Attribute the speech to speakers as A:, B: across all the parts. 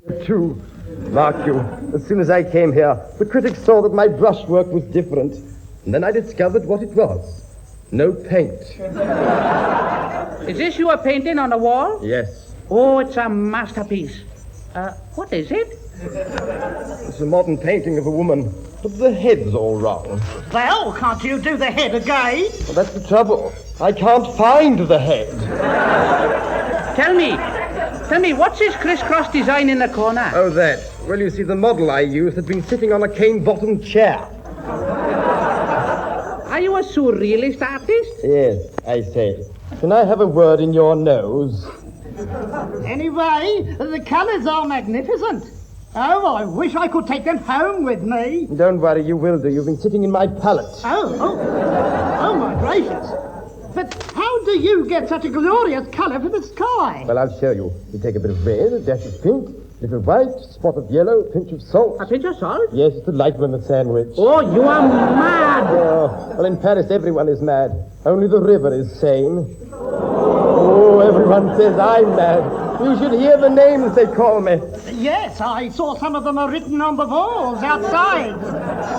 A: Too. Mark you, as soon as I came here, the critics saw that my brushwork was different. And then I discovered what it was. No paint.
B: Is this your painting on the wall?
A: Yes.
B: Oh, it's a masterpiece. What is it?
A: It's a modern painting of a woman, but the head's all wrong.
C: Well, can't you do the head again?
A: Well, that's the trouble. I can't find the head.
B: Tell me, what's this crisscross design in the corner?
A: Oh, that. Well, you see, the model I used had been sitting on a cane-bottomed chair.
B: Are you a surrealist artist?
A: Yes, I say. Can I have a word in your nose?
C: Anyway, the colours are magnificent. Oh, I wish I could take them home with me.
A: Don't worry, you will do. You've been sitting in my palette.
C: Oh, my gracious. But how do you get such a glorious colour for the sky?
A: Well, I'll show you. You take a bit of red, a dash of pink, a little white, spot of yellow, a pinch of salt.
B: A pinch of salt?
A: Yes, it's a light one in the sandwich.
B: Oh, you are mad!
A: Oh, well, in Paris, everyone is mad. Only the river is sane. Oh, everyone says I'm mad. You should hear the names they call me.
C: Yes, I saw some of them are written on the walls outside.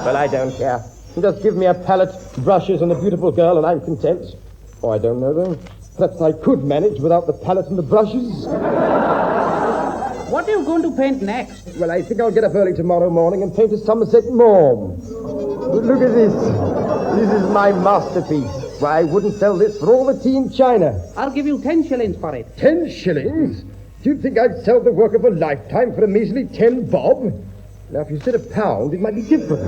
A: Well, I don't care. Just give me a palette, brushes, and a beautiful girl, and I'm content. Oh, I don't know, though. Perhaps I could manage without the palette and the brushes.
B: What are you going to paint next?
A: Well, I think I'll get up early tomorrow morning and paint a Somerset Mauve. Look at this. This is my masterpiece. Why, I wouldn't sell this for all the tea in China.
B: I'll give you 10 shillings for it.
A: 10 shillings? Do you think I'd sell the work of a lifetime for a measly 10 bob? Now, if you said £1, it might be different.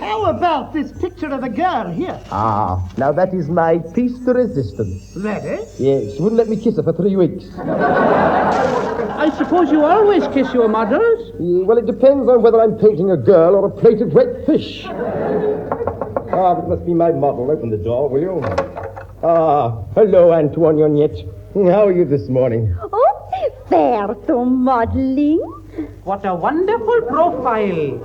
C: How about this picture of a girl here?
A: Ah, now that is my piece de resistance.
C: That is?
A: Yes, she wouldn't let me kiss her for 3 weeks.
B: I suppose you always kiss your models?
A: Well, it depends on whether I'm painting a girl or a plate of wet fish. Ah, that must be my model. Open the door, will you? Ah, hello, Antoinette. How are you this morning?
D: Oh, fair to modeling.
B: What a wonderful profile.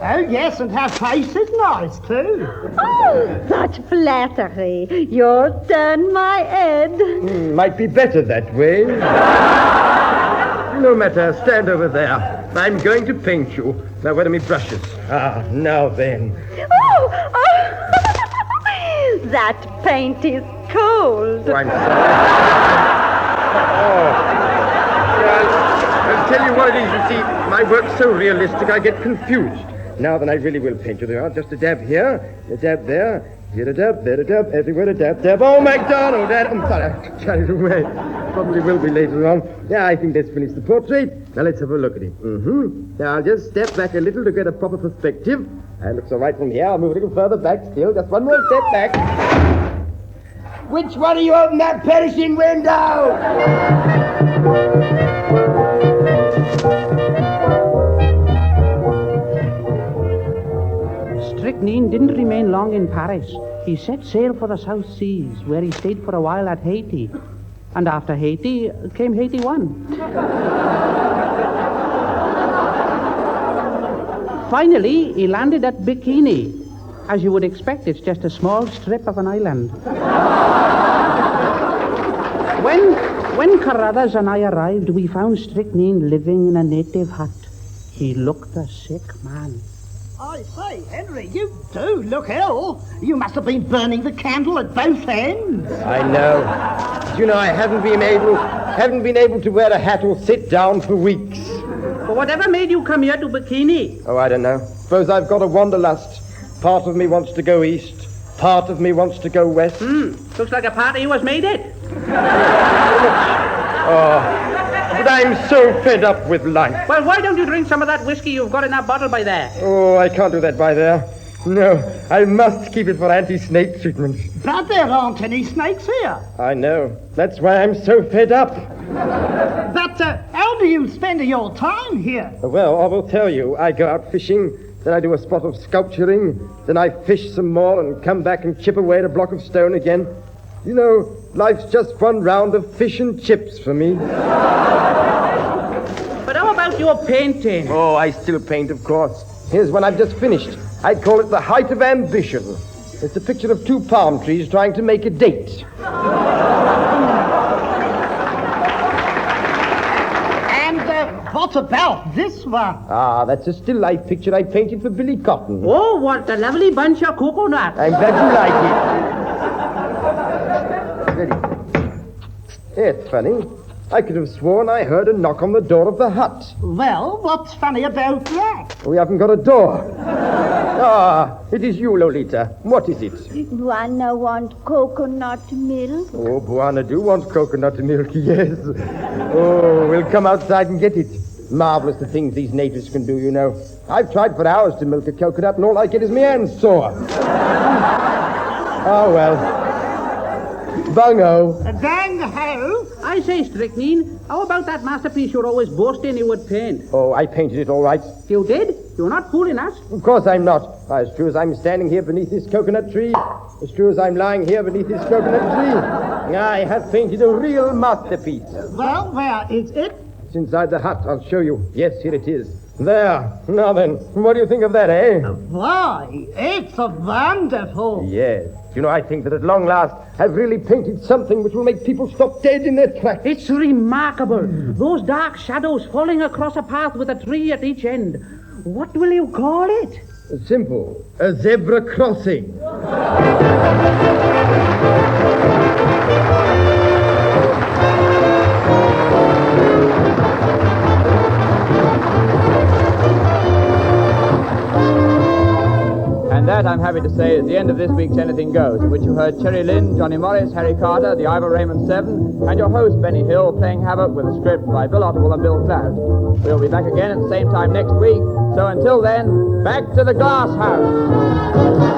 C: Oh, yes, and her face is nice, too.
D: Oh, such flattery. You turn my head.
A: Might be better that way. No matter. Stand over there. I'm going to paint you. Now, where are my brushes? Ah, now then.
D: Oh! That paint is cold.
A: Oh, I'm sorry. I'll tell you what it is. You see, my work's so realistic, I get confused. Now then, I really will paint you. There are just a dab here, a dab there, here a dab, there a dab, everywhere a dab, dab. Oh, MacDonald, I'm sorry, I carried away. Probably will be later on. Yeah, I think that's finished the portrait. Now let's have a look at it. Now I'll just step back a little to get a proper perspective. And looks all right from here. I'll move a little further back still. Just one more step back. Which one of you opened that perishing window?
B: Strychnine didn't remain long in Paris. He set sail for the South Seas, where he stayed for a while at Haiti. And after Haiti came Haiti 1. Finally, he landed at Bikini. As you would expect, it's just a small strip of an island. When Carruthers and I arrived, we found Strychnine living in a native hut. He looked a sick man.
C: I say, Henry, you do look ill. You must have been burning the candle at both ends.
A: I know. You know, I haven't been able to wear a hat or sit down for weeks.
B: But whatever made you come here to Bikini?
A: Oh, I don't know. Suppose I've got a wanderlust. Part of me wants to go east. Part of me wants to go west.
B: Looks like a party who has made it.
A: But I'm so fed up with life.
B: Well, why don't you drink some of that whiskey you've got in that bottle by there?
A: Oh, I can't do that by there. No, I must keep it for anti-snake treatment.
C: But there aren't any snakes here.
A: I know. That's why I'm so fed up.
C: But how do you spend your time here?
A: Well, I will tell you. I go out fishing, then I do a spot of sculpturing, then I fish some more and come back and chip away at a block of stone again. You know, life's just one round of fish and chips for me.
B: But how about your painting?
A: Oh, I still paint, of course. Here's one I've just finished. I'd call it The Height of Ambition. It's a picture of 2 palm trees trying to make a date.
C: And What about this one?
A: Ah, that's a still life picture I painted for Billy Cotton.
B: Oh, what a lovely bunch of coconuts.
A: I'm glad you like it. Ready. It's funny. I could have sworn I heard a knock on the door of the hut.
C: Well, what's funny about that?
A: We haven't got a door. Ah, it is you, Lolita. What is it?
D: Buana want coconut milk?
A: Oh, Buana do want coconut milk, yes. Oh, we'll come outside and get it. Marvelous the things these natives can do, you know. I've tried for hours to milk a coconut, and all I get is my hands sore. Oh, well. Bungo.
C: Dang-ho!
B: I say, Strychnine, how about that masterpiece you're always boasting you would paint?
A: Oh, I painted it all right.
B: You did? You're not fooling us.
A: Of course I'm not. As true as I'm standing here beneath this coconut tree, as true as I'm lying here beneath this coconut tree, I have painted a real masterpiece.
C: Well, where is it?
A: It's inside the hut. I'll show you. Yes, here it is. There. Now then, what do you think of that, eh?
C: Why, it's wonderful.
A: Yes. You know, I think that at long last, I've really painted something which will make people stop dead in their tracks.
B: It's remarkable. Those dark shadows falling across a path with a tree at each end. What will you call it?
A: Simple. A zebra crossing.
E: And that, I'm happy to say, is the end of this week's Anything Goes, in which you heard Cherry Lynn, Johnny Morris, Harry Carter, the Ivor Raymond Seven, and your host, Benny Hill, playing havoc with a script by Bill Otwell and Bill Clout. We'll be back again at the same time next week, so until then, back to the glass house.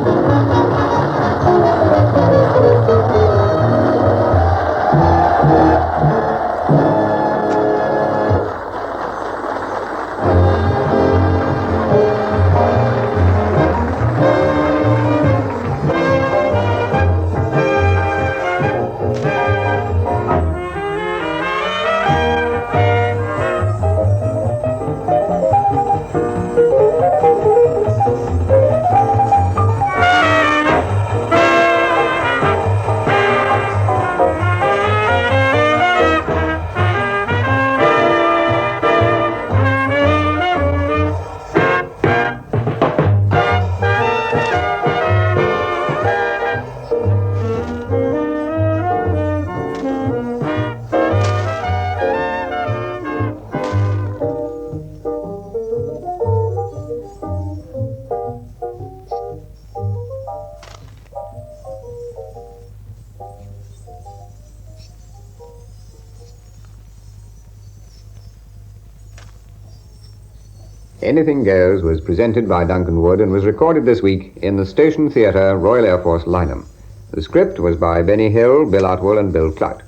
F: Anything Goes was presented by Duncan Wood and was recorded this week in the Station Theatre, Royal Air Force, Lynham. The script was by Benny Hill, Bill Otwell and Bill Clout.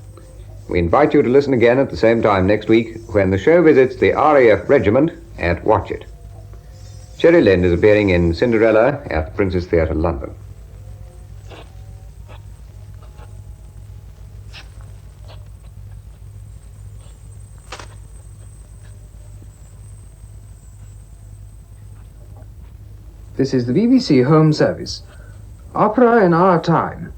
F: We invite you to listen again at the same time next week when the show visits the RAF Regiment at Watchet. Cherry Lynn is appearing in Cinderella at the Princess Theatre, London.
G: This is the BBC Home Service. Opera in Our Time.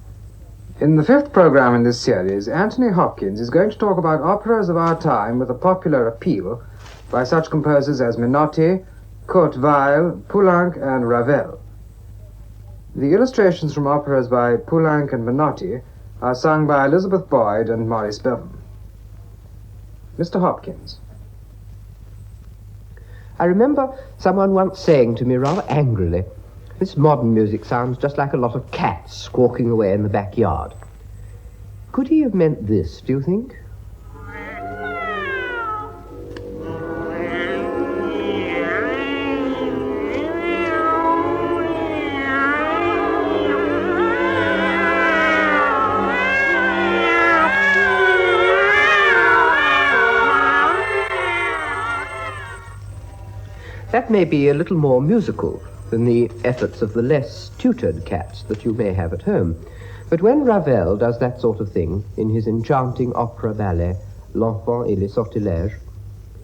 G: In the fifth program in this series, Anthony Hopkins is going to talk about operas of our time with a popular appeal by such composers as Menotti, Kurt Weill, Poulenc, and Ravel. The illustrations from operas by Poulenc and Menotti are sung by Elizabeth Boyd and Maurice Bevan. Mr. Hopkins.
H: I remember someone once saying to me rather angrily, "This modern music sounds just like a lot of cats squawking away in the backyard." Could he have meant this, do you think? That may be a little more musical than the efforts of the less tutored cats that you may have at home. But when Ravel does that sort of thing in his enchanting opera ballet, L'Enfant et les Sortilèges,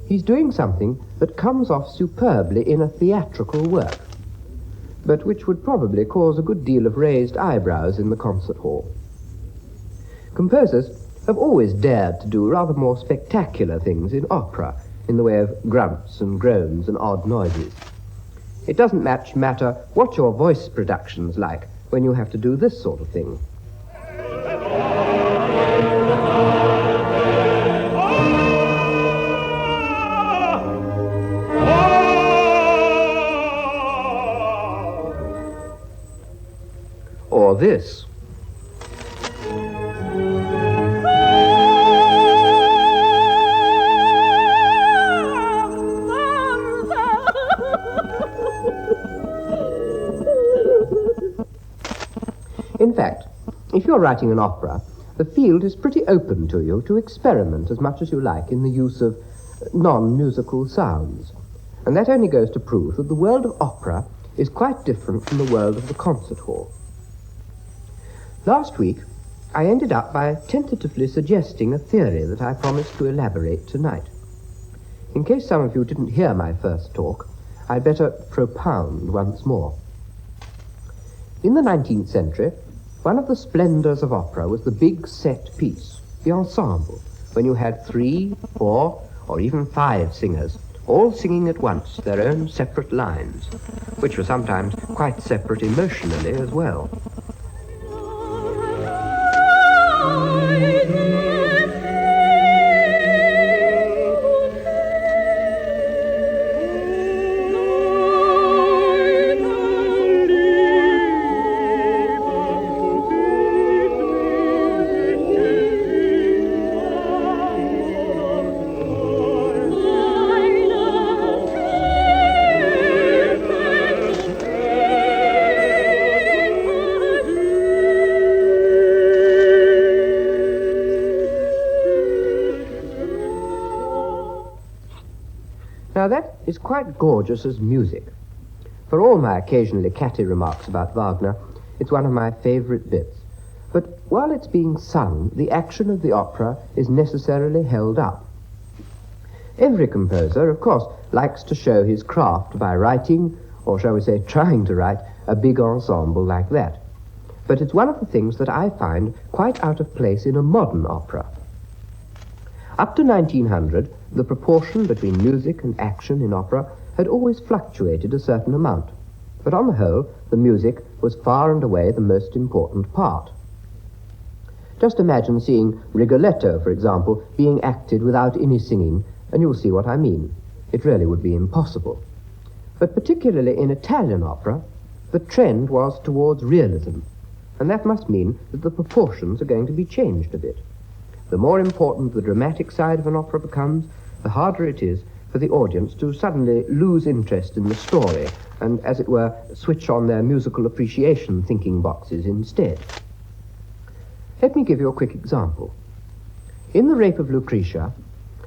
H: he's doing something that comes off superbly in a theatrical work, but which would probably cause a good deal of raised eyebrows in the concert hall. Composers have always dared to do rather more spectacular things in opera, in the way of grunts and groans and odd noises. It doesn't matter what your voice production's like when you have to do this sort of thing. Or this. In fact, if you're writing an opera, the field is pretty open to you to experiment as much as you like in the use of non-musical sounds. And that only goes to prove that the world of opera is quite different from the world of the concert hall. Last week, I ended up by tentatively suggesting a theory that I promised to elaborate tonight. In case some of you didn't hear my first talk, I'd better propound once more. In the 19th century, one of the splendors of opera was the big set piece, the ensemble, when you had 3, 4, or even 5 singers, all singing at once their own separate lines, which were sometimes quite separate emotionally as well. Now that is quite gorgeous as music. For all my occasionally catty remarks about Wagner, it's one of my favourite bits. But while it's being sung, the action of the opera is necessarily held up. Every composer, of course, likes to show his craft by writing, or shall we say trying to write, a big ensemble like that. But it's one of the things that I find quite out of place in a modern opera. Up to 1900, the proportion between music and action in opera had always fluctuated a certain amount, but on the whole, the music was far and away the most important part. Just imagine seeing Rigoletto, for example, being acted without any singing, and you'll see what I mean. It really would be impossible. But particularly in Italian opera, the trend was towards realism, and that must mean that the proportions are going to be changed a bit. The more important the dramatic side of an opera becomes, the harder it is for the audience to suddenly lose interest in the story and, as it were, switch on their musical appreciation thinking boxes instead. Let me give you a quick example. In The Rape of Lucretia,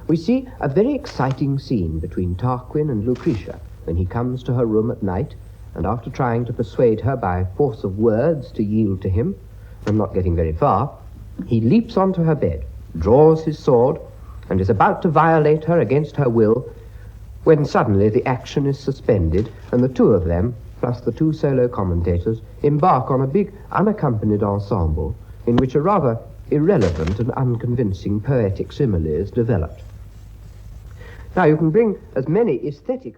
H: we see a very exciting scene between Tarquin and Lucretia when he comes to her room at night, and after trying to persuade her by force of words to yield to him, and not getting very far, he leaps onto her bed, draws his sword, and is about to violate her against her will, when suddenly the action is suspended, and the two of them, plus the 2 solo commentators, embark on a big unaccompanied ensemble in which a rather irrelevant and unconvincing poetic simile is developed. Now, you can bring as many aesthetic